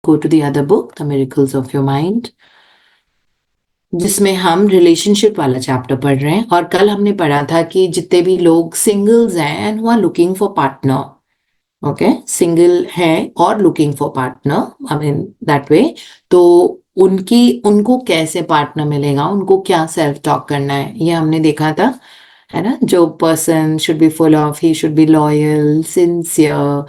go to the other book, The Miracles of Your Mind, जिसमें हम relationship वाला chapter पढ़ रहे हैं। और कल हमने पढ़ा था कि जितने भी लोग सिंगल्स हैं and who are looking for partner, okay, single है और looking for partner, I mean that way, तो उनको कैसे पार्टनर मिलेगा, उनको क्या सेल्फ टॉक करना है, ये हमने देखा था, है ना। जो person should be full of, he should be loyal, sincere,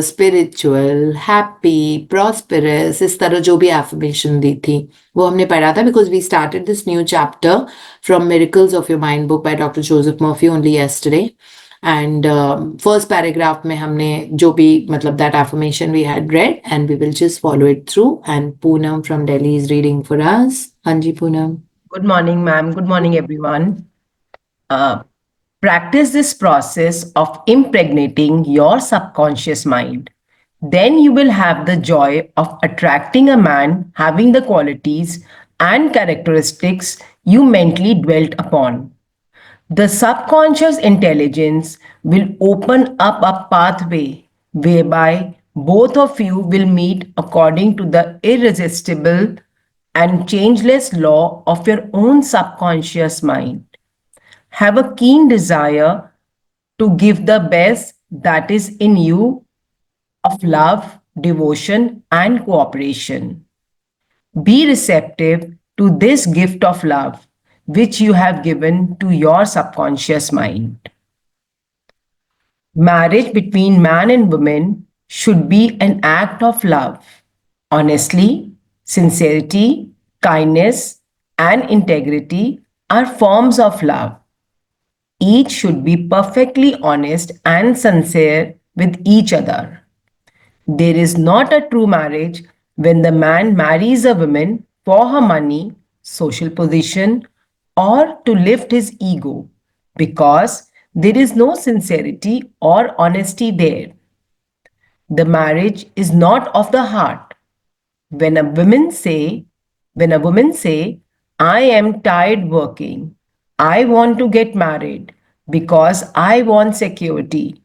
spiritual, happy, prosperous, इस तरह जो भी एफर्मेशन दी थी वो हमने पढ़ा था, because we started this new chapter from miracles of your mind book by doctor Joseph Murphy only yesterday. And first paragraph में हमने जो भी मतलब that affirmation we had read and we will just follow it through, and Poonam from Delhi is reading for us. हाँ जी Poonam. Good morning, ma'am. Good morning, everyone. Practice this process of impregnating your subconscious mind. Then you will have the joy of attracting a man having the qualities and characteristics you mentally dwelt upon. The subconscious intelligence will open up a pathway whereby both of you will meet according to the irresistible and changeless law of your own subconscious mind. Have a keen desire to give the best that is in you of love, devotion, and cooperation. Be receptive to this gift of love which you have given to your subconscious mind. Marriage between man and woman should be an act of love. Honestly, sincerity, kindness, and integrity are forms of love. Each should be perfectly honest and sincere with each other. There is not a true marriage when the man marries a woman for her money, social position, or to lift his ego, because there is no sincerity or honesty there. The marriage is not of the heart. When a woman say, I am tired working, I want to get married because I want security,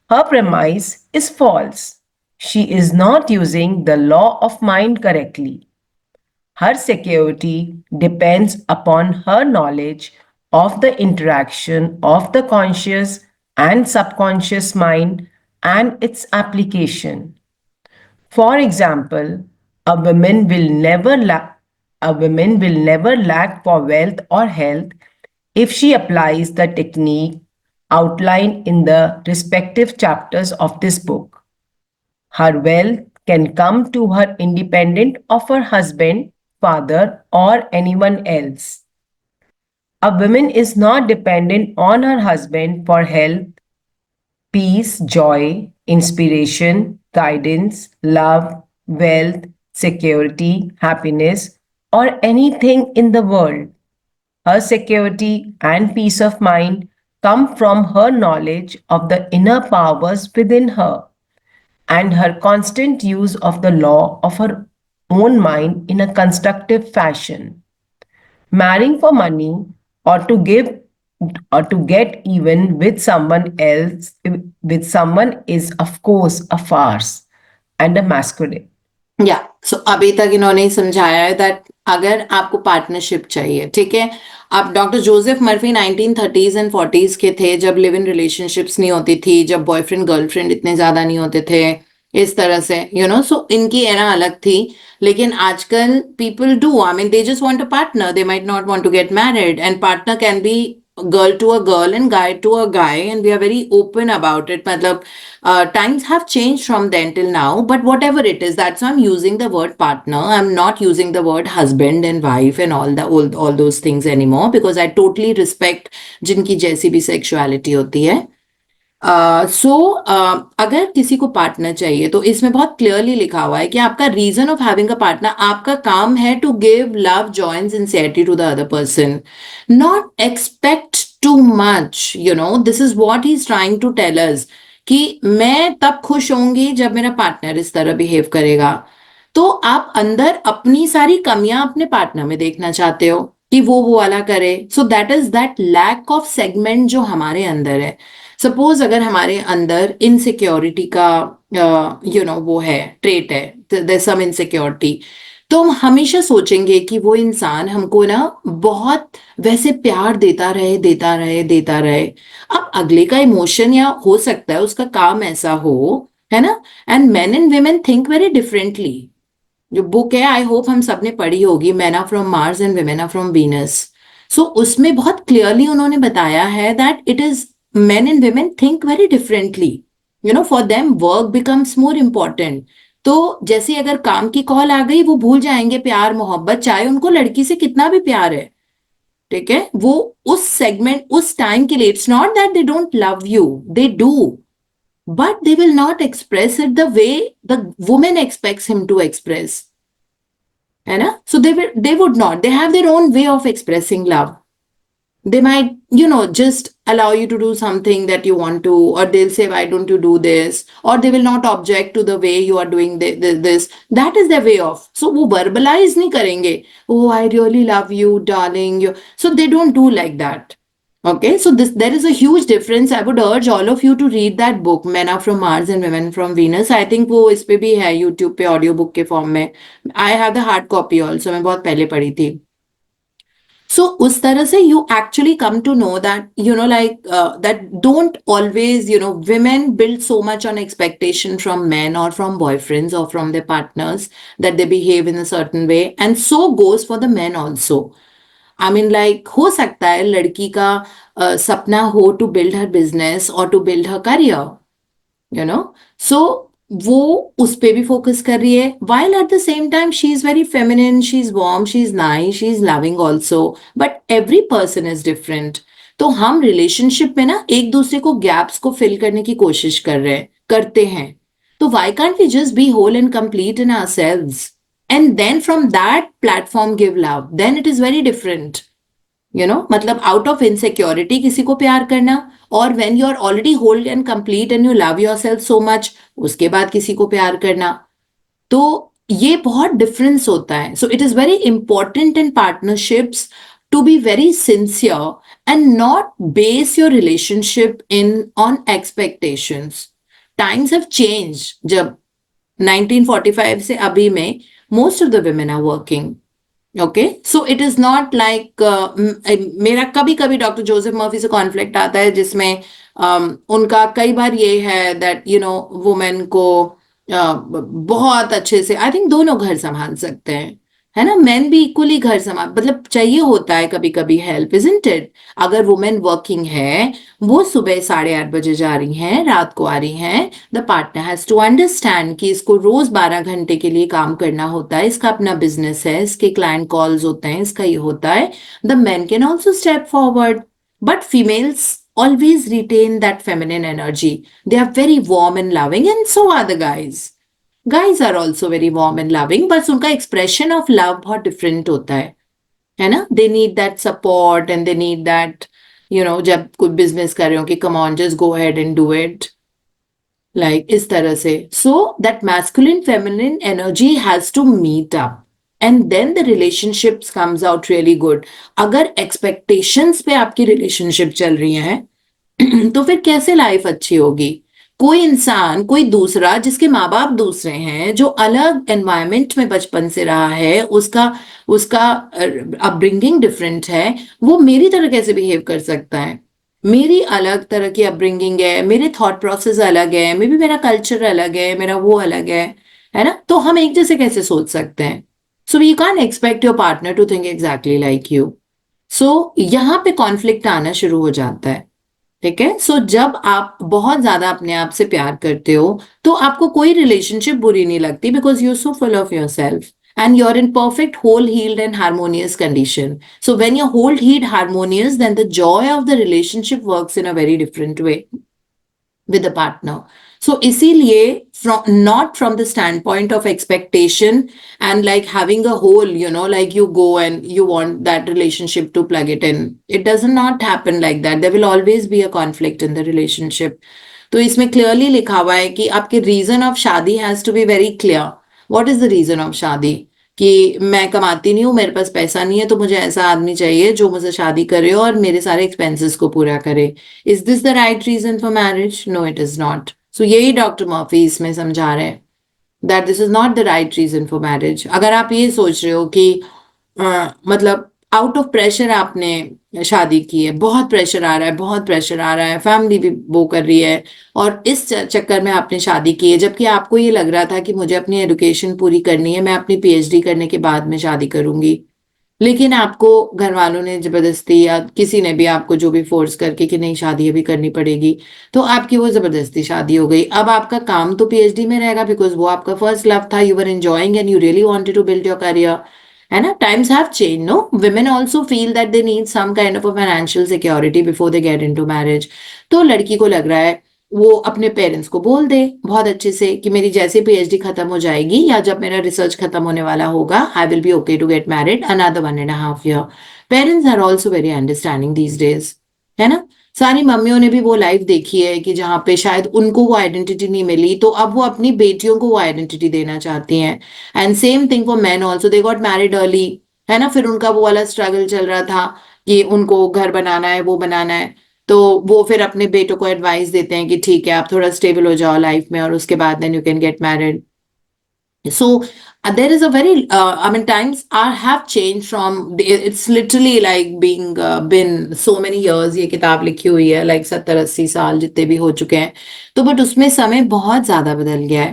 her premise is false. She is not using the law of mind correctly. Her security depends upon her knowledge of the interaction of the conscious and subconscious mind and its application. For example, a woman will never lack for wealth or health if she applies the technique outlined in the respective chapters of this book. Her wealth can come to her independent of her husband, father, or anyone else. A woman is not dependent on her husband for health, peace, joy, inspiration, guidance, love, wealth, security, happiness, or anything in the world. Her security and peace of mind come from her knowledge of the inner powers within her and her constant use of the law of her own mind in a constructive fashion. Marrying for money or to give or to get even with someone else, with someone, is of course a farce and a masquerade. या सो अभी तक इन्होंने समझाया है that अगर आपको partnership चाहिए, ठीक है, अब doctor Joseph Murphy 1930s and 40s के थे, जब लिव इन रिलेशनशिप्स नहीं होती थी, जब बॉयफ्रेंड गर्लफ्रेंड इतने ज्यादा नहीं होते थे इस तरह से, यू नो, सो इनकी एरा अलग थी। लेकिन आजकल people do, I mean they just want a partner, they might not want to get married, and partner can be girl to a girl and guy to a guy, and we are very open about it. Matlab, times have changed from then till now, but whatever it is, that's why I'm using the word partner. I'm not using the word husband and wife and all those things anymore, because I totally respect जिनकी जैसी भी sexuality होती है। अगर किसी को partner चाहिए तो इसमें बहुत क्लियरली लिखा हुआ है कि आपका reason of having a partner, आपका काम है to give love, joy and sincerity to the other person, not expect too much, you know, this is what he is trying to tell us, कि मैं तब खुश होंगी जब मेरा पार्टनर इस तरह बिहेव करेगा। तो आप अंदर अपनी सारी कमियां अपने पार्टनर में देखना चाहते हो कि वो वाला करे, so that is that lack of segment जो हमारे अंदर है। सपोज अगर हमारे अंदर इनसिक्योरिटी का वो है, ट्रेट है, देयर सम इनसिक्योरिटी, तो हम हमेशा सोचेंगे कि वो इंसान हमको ना बहुत वैसे प्यार देता रहे, देता रहे, देता रहे। अब अगले का इमोशन या हो सकता है उसका काम ऐसा हो, है ना। And men and women think very differently. जो बुक है, आई होप हम सबने पढ़ी होगी, men are from Mars and women are from Venus. So उसमें बहुत क्लियरली उन्होंने बताया है that it is men and women think very differently. For them work becomes more important. तो जैसे अगर काम की कॉल आ गई, वो भूल जाएंगे प्यार मोहब्बत, चाहे उनको लड़की से कितना भी प्यार है। ठीक है, वो उस सेगमेंट, उस टाइम के लिए, it's not that they don't love you, they do, but they will not express it the way the women expects him to express, है ना। So they would not, they have their own way of expressing love. They might, just allow you to do something that you want to, or they'll say, why don't you do this? Or they will not object to the way you are doing this. That is their way of. So वो verbalize नहीं करेंगे, oh, I really love you, darling. So they don't do like that. Okay, so there is a huge difference. I would urge all of you to read that book, Men Are From Mars and Women From Venus. I think वो इस पे भी है YouTube पे audio book के form में. I have the hard copy also. मैं बहुत पहले पढ़ी थी. So उस तरह से you actually come to know that, that don't always, women build so much on expectation from men or from boyfriends or from their partners that they behave in a certain way, and so goes for the men also. I mean, like, हो सकता है लड़की का सपना हो to build her business or to build her career, so वो उस पे भी फोकस कर रही है, while at the same time she is very feminine, she is warm, she is nice, she is loving also, but every person is different. तो हम relationship में ना एक दूसरे को गैप्स को फिल करने की कोशिश करते हैं। तो why can't we just be whole and complete in ourselves, and then from that platform give love? Then it is very different. मतलब आउट ऑफ इनसिक्योरिटी किसी को प्यार करना, और when you are already whole and complete and you love yourself so much, उसके बाद किसी को प्यार करना, तो ये बहुत डिफरेंस होता है। So it is very important in partnerships to be very sincere and not base your relationship in on expectations. Times have change. जब 1945 से अभी में most of the women are working. Okay, so it is not like, मेरा कभी कभी doctor Joseph Murphy से conflict आता है, जिसमें उनका कई बार ये है दैट वुमेन को बहुत अच्छे से, आई थिंक दोनों घर संभाल सकते हैं, है ना। मेन भी इक्वली घर संभाल, मतलब चाहिए होता है कभी कभी हेल्प, इजंट इट। अगर वुमेन वर्किंग है, वो सुबह 8:30 बजे जा रही हैं, रात को आ रही हैं, the partner has to understand कि इसको रोज 12 घंटे के लिए काम करना होता है, इसका अपना बिजनेस है, इसके क्लाइंट कॉल्स होते हैं, इसका ये होता है। The man can also step forward, but females always retain that feminine energy. They are very warm and loving, and so are the guys. Guys are also very warm and loving, बस उनका expression of love बहुत different होता है ना। They need that support and they need that, जब कोई business कर रहे हो कि come on, just go ahead and do it. Like इस तरह से. So that masculine feminine energy has to meet up. And then the relationships comes out really good. अगर expectations पे आपकी relationship चल रही है, तो फिर कैसे लाइफ अच्छी होगी? कोई इंसान, कोई दूसरा जिसके माँ बाप दूसरे हैं, जो अलग एनवायरमेंट में बचपन से रहा है, उसका उसका अपब्रिंगिंग डिफरेंट है, वो मेरी तरह कैसे बिहेव कर सकता है? मेरी अलग तरह की अपब्रिंगिंग है, मेरे थॉट प्रोसेस अलग है, मे बी मेरा कल्चर अलग है, मेरा वो अलग है ना। तो हम एक जैसे कैसे सोच सकते हैं? So you can expect your partner to think exactly like you. So यहाँ पे कॉन्फ्लिक्ट आना शुरू हो जाता है। ठीक है, सो जब आप बहुत ज्यादा अपने आप से प्यार करते हो, तो आपको कोई रिलेशनशिप बुरी नहीं लगती, because you are so full of your self and you're in perfect whole healed and harmonious condition. So when you're whole healed harmonious, then the joy of the relationship works in a very different way with the partner. So इसीलिए not from the standpoint of expectation and like having a hole, like you go and you want that relationship to plug it in. It does not happen like that. There will always be a conflict in the relationship. तो इसमें clearly लिखा हुआ है कि आपके reason of शादी has to be very clear. What is the reason of शादी? कि मैं कमाती नहीं हूँ, मेरे पास पैसा नहीं है, तो मुझे ऐसा आदमी चाहिए जो मुझे शादी करे और मेरे सारे एक्सपेंसेस को पूरा करे। Is this the right reason for marriage? No, it is not. सो यही डॉक्टर मर्फी इसमें समझा रहे हैं, that this is not the right reason for marriage. अगर आप ये सोच रहे हो कि मतलब आउट ऑफ प्रेशर आपने शादी की है, बहुत प्रेशर आ रहा है, बहुत प्रेशर आ रहा है, फैमिली भी वो कर रही है, और इस चक्कर में आपने शादी की है, जबकि आपको ये लग रहा था कि मुझे अपनी एजुकेशन पूरी करनी है, मैं अपनी पीएचडी करने के बाद में शादी करूंगी, लेकिन आपको घर वालों ने जबरदस्ती या किसी ने भी आपको जो भी फोर्स करके कि नहीं शादी अभी करनी पड़ेगी, तो आपकी वो जबरदस्ती शादी हो गई। अब आपका काम तो पीएचडी में रहेगा, बिकॉज वो आपका फर्स्ट लव था, you were enjoying and you really wanted to build your career, है ना। Times have change, no, women also feel that they need some kind of a financial security before they get into marriage। तो लड़की को लग रहा है वो अपने पेरेंट्स को बोल दे बहुत अच्छे से कि मेरी जैसे पीएचडी खत्म हो जाएगी या जब मेरा रिसर्च खत्म होने वाला होगा, I will be okay to get married another 1.5 year। Parents are also very understanding these days, है ना। सारी मम्मियों ने भी वो लाइफ देखी है कि जहाँ पे शायद उनको वो आइडेंटिटी नहीं मिली, तो अब वो अपनी बेटियों को वो आइडेंटिटी देना चाहती हैं। And same thing for man also, they got married early, है ना। फिर उनका वो वाला स्ट्रगल चल रहा था कि उनको घर बनाना है, वो बनाना है, तो वो फिर अपने बेटों को एडवाइस देते हैं कि ठीक है आप थोड़ा स्टेबल हो जाओ लाइफ में और उसके बाद then you can get married. So there is a very, I mean, times are have changed from. It's literally like being been so many years. ये किताब लिखी हुई है, like 70-80 साल जितने भी हो चुके हैं, तो बट उसमें समय बहुत ज्यादा बदल गया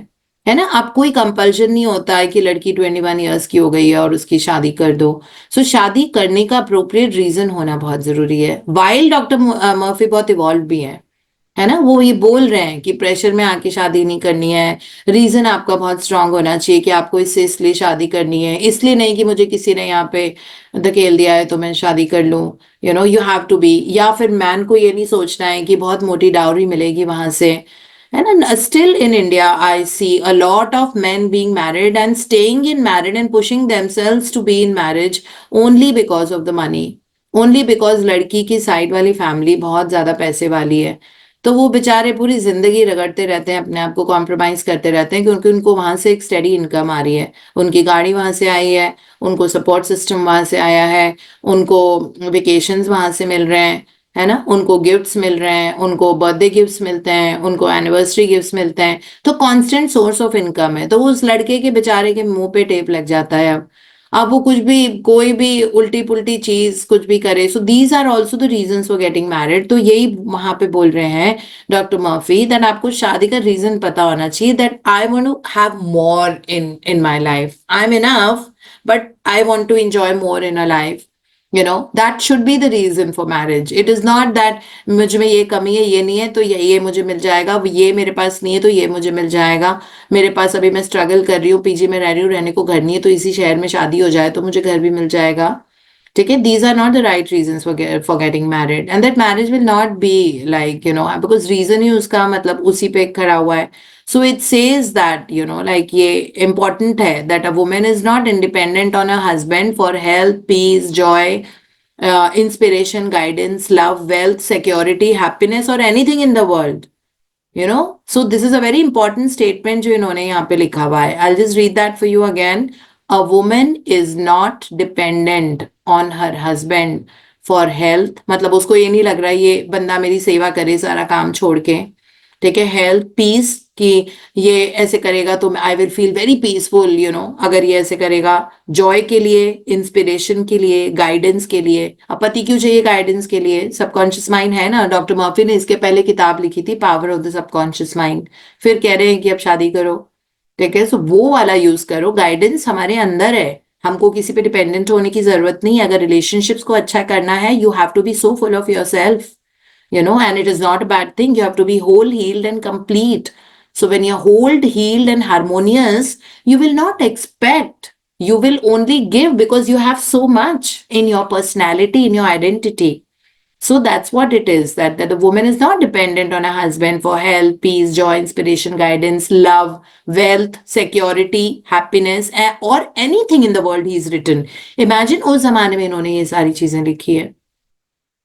है ना। अब कोई कंपल्शन नहीं होता है कि लड़की 21 years की हो गई है और उसकी शादी कर दो। सो शादी करने का अप्रोप्रिएट रीजन होना बहुत जरूरी है। वाइल डॉक्टर मर्फी बहुत इवॉल्व भी है ना, वो ये बोल रहे हैं कि प्रेशर में आके शादी नहीं करनी है, रीजन आपका बहुत स्ट्रांग होना चाहिए कि आपको इससे इसलिए शादी करनी है, इसलिए नहीं कि मुझे किसी ने यहाँ पे धकेल दिया है तो मैं शादी कर लूं, you know you have to be. या फिर मैन को ये नहीं सोचना है कि बहुत मोटी डाउरी मिलेगी वहां से, है ना। Still in India I see a lot of men being married and staying in married and pushing themselves to be in marriage only because of the money, only because लड़की की साइड वाली family बहुत ज्यादा पैसे वाली है, तो वो बेचारे पूरी जिंदगी रगड़ते रहते हैं, अपने आप को कॉम्प्रोमाइज करते रहते हैं क्योंकि उनको वहां से एक स्टेडी इनकम आ रही है, उनकी गाड़ी वहां से आई है, उनको सपोर्ट सिस्टम वहां से आया है, उनको वेकेशंस वहां से मिल रहे हैं, है ना, उनको गिफ्ट्स मिल रहे हैं, उनको बर्थडे गिफ्ट्स मिलते हैं, उनको एनिवर्सरी गिफ्ट्स मिलते हैं, तो कांस्टेंट सोर्स ऑफ इनकम है। तो उस लड़के के बेचारे के मुंह पे टेप लग जाता है अब वो कुछ भी कोई भी उल्टी पुल्टी चीज कुछ भी करे। So these are also the reason for getting married. तो यही वहां पे बोल रहे हैं डॉक्टर मर्फी, दैट आपको शादी का रीजन पता होना चाहिए, that I want to have more in my life, I am enough but I want to enjoy more in a life, you know that should be the reason for marriage। it is not that मुझ में ये कमी है, ये नहीं है तो ये मुझे मिल जाएगा, ये मेरे पास नहीं है तो ये मुझे मिल जाएगा, मेरे पास अभी मैं स्ट्रगल कर रही हूँ, पीजी में रह रही हूँ, रहने को घर नहीं है, तो इसी शहर में शादी हो जाए तो मुझे घर भी मिल जाएगा। ठीक है, these are not the right reasons for getting married, and that marriage will not be like, you know, because reason ही उसका मतलब उसी पे खड़ा हुआ है। So it says that, you know, like ये important है that a woman is not independent on her husband for health, peace, joy, inspiration, guidance, love, wealth, security, happiness or anything in the world, you know। So this is a very important statement जो इन्होंने यहाँ पे लिखा हुआ है। I'll just read that for you again। A woman is not dependent on her husband for health, मतलब उसको ये नहीं लग रहा है ये बंदा मेरी सेवा करे सारा काम छोड़ के, ठीक है। हेल्थ, पीस, कि ये ऐसे करेगा तो I will feel very peaceful, you know, अगर ये ऐसे करेगा। जॉय के लिए, इंस्पिरेशन के लिए, गाइडेंस के लिए। अब पति क्यों चाहिए गाइडेंस के लिए? सबकॉन्शियस माइंड है ना, डॉक्टर मर्फी ने इसके पहले किताब लिखी थी power of the subconscious mind, फिर कह रहे हैं कि अब शादी करो, ठीक है। सो वो वाला यूज करो, गाइडेंस हमारे अंदर है, हमको किसी पे डिपेंडेंट होने की जरूरत नहीं है। अगर रिलेशनशिप्स को अच्छा करना है, you have to be so full of your self, you know, and it is not a bad thing, you have to be whole, healed and complete। So when you're whole, healed and harmonious, you will not expect, you will only give because you have so much in your personality, in your identity। So that's what it is, that the woman is not dependent on a husband for health, peace, joy, inspiration, guidance, love, wealth, security, happiness, or anything in the world he's written। Imagine उस जमाने में इन्होंने ये सारी चीजें लिखी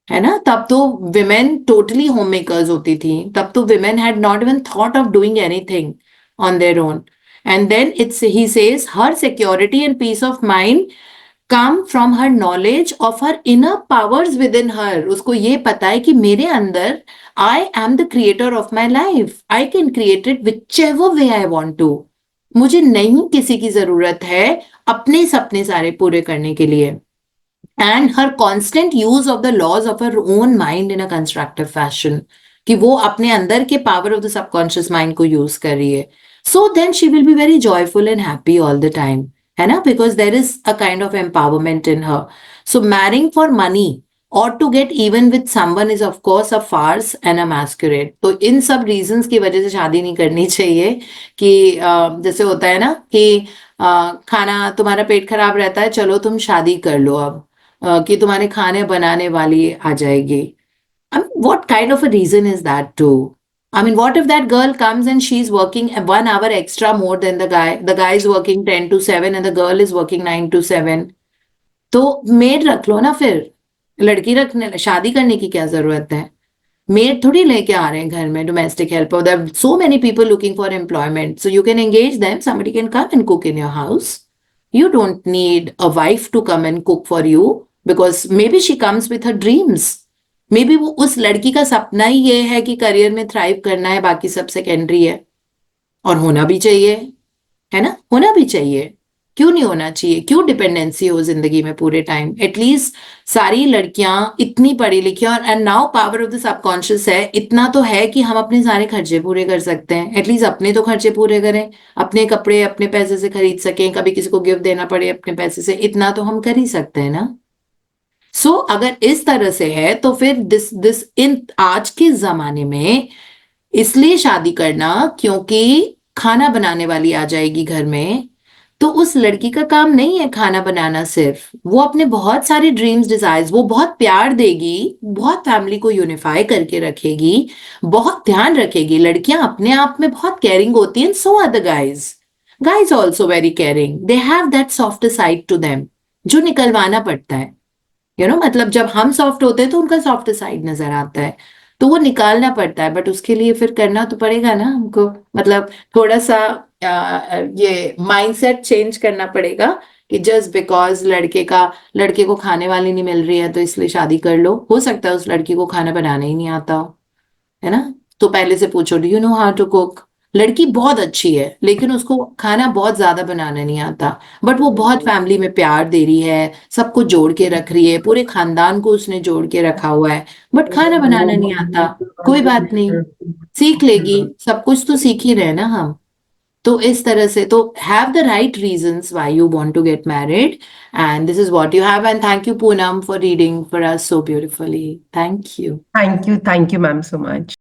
है ना। तब तो विमेन टोटली होम मेकर्स होती थी, तब तो women had not even thought of doing anything on their own. And then it's he says her security and peace of mind come from her knowledge of her inner powers within her. उसको ये पता है कि मेरे अंदर I am the creator of my life. I can create it whichever way I want to. मुझे नहीं किसी की जरूरत है अपने सपने सारे पूरे करने के लिए. And her constant use of the laws of her own mind in a constructive fashion, कि वो अपने अंदर के power of the subconscious mind को use कर रही है. So then she will be very joyful and happy all the time, है ना? Because there is a kind of empowerment in her. So marrying for money or to get even with someone is of course a farce and a masquerade. तो इन सब reasons की वजह से शादी नहीं करनी चाहिए कि जैसे होता है ना कि खाना तुम्हारा पेट खराब रहता है, चलो तुम शादी कर लो अब, कि तुम्हारे खाने बनाने वाली आ जाएगी. I mean, what kind of a reason is that too? I mean, what if that girl comes and she's working 1 hour extra more than the guy? The guy is working 10 to 7 and the girl is working 9 to 7. तो made रख लो ना फिर. लड़की रखने, शादी करने की क्या जरूरत है? मेड थोड़ी लेके आ रहे हैं घर में, domestic helper. There are so many people looking for employment, so you can engage them. Somebody can come and cook in your house. You don't need a wife to come and cook for you because maybe she comes with her dreams. Maybe वो उस लड़की का सपना ही ये है कि career में thrive करना है, बाकी सब सेकेंडरी है. और होना भी चाहिए, है ना? होना भी चाहिए. क्यों नहीं होना चाहिए? क्यों डिपेंडेंसी हो जिंदगी में पूरे टाइम? एटलीस्ट सारी लड़कियां इतनी पढ़ी लिखी और and now power of the subconscious है, इतना तो है कि हम अपने सारे खर्चे पूरे कर सकते हैं. एटलीस्ट अपने तो खर्चे पूरे करें, अपने कपड़े अपने पैसे से खरीद सकें, कभी किसी को गिफ्ट देना पड़े अपने पैसे से, इतना तो हम कर ही सकते हैं ना. सो अगर इस तरह से है तो फिर दिस इन आज के जमाने में इसलिए शादी करना क्योंकि खाना बनाने वाली आ जाएगी घर में, तो उस लड़की का काम नहीं है खाना बनाना सिर्फ. वो अपने बहुत सारे ड्रीम्स डिजायर्स, वो बहुत प्यार देगी, बहुत फैमिली को यूनिफाई करके रखेगी, बहुत ध्यान रखेगी. लड़कियां अपने आप में बहुत केयरिंग होती हैं. So are the guys. Guys also very caring. They have that soft side to them जो निकलवाना पड़ता है. मतलब जब हम सॉफ्ट होते हैं तो उनका सॉफ्ट साइड नजर आता है, तो वो निकालना पड़ता है. बट उसके लिए फिर करना तो पड़ेगा ना हमको. मतलब थोड़ा सा ये माइंडसेट चेंज करना पड़ेगा कि जस्ट बिकॉज लड़के को खाने वाली नहीं मिल रही है तो इसलिए शादी कर लो. हो सकता है उस लड़की को खाना बनाना ही नहीं आता हो, है ना? तो पहले से पूछो, do you know how to cook? लड़की बहुत अच्छी है लेकिन उसको खाना बहुत ज्यादा बनाना नहीं आता, बट वो बहुत फैमिली में प्यार दे रही है, सबको जोड़ के रख रही है, पूरे खानदान को उसने जोड़ के रखा हुआ है, बट खाना बनाना नहीं आता. कोई बात नहीं, सीख लेगी. सब कुछ तो सीख ही रहे ना हम. तो इस तरह से तो have the right reasons why you want to get married, and this is what you have. And thank you Poonam for reading for us so beautifully. Thank you. Thank you, ma'am, so much.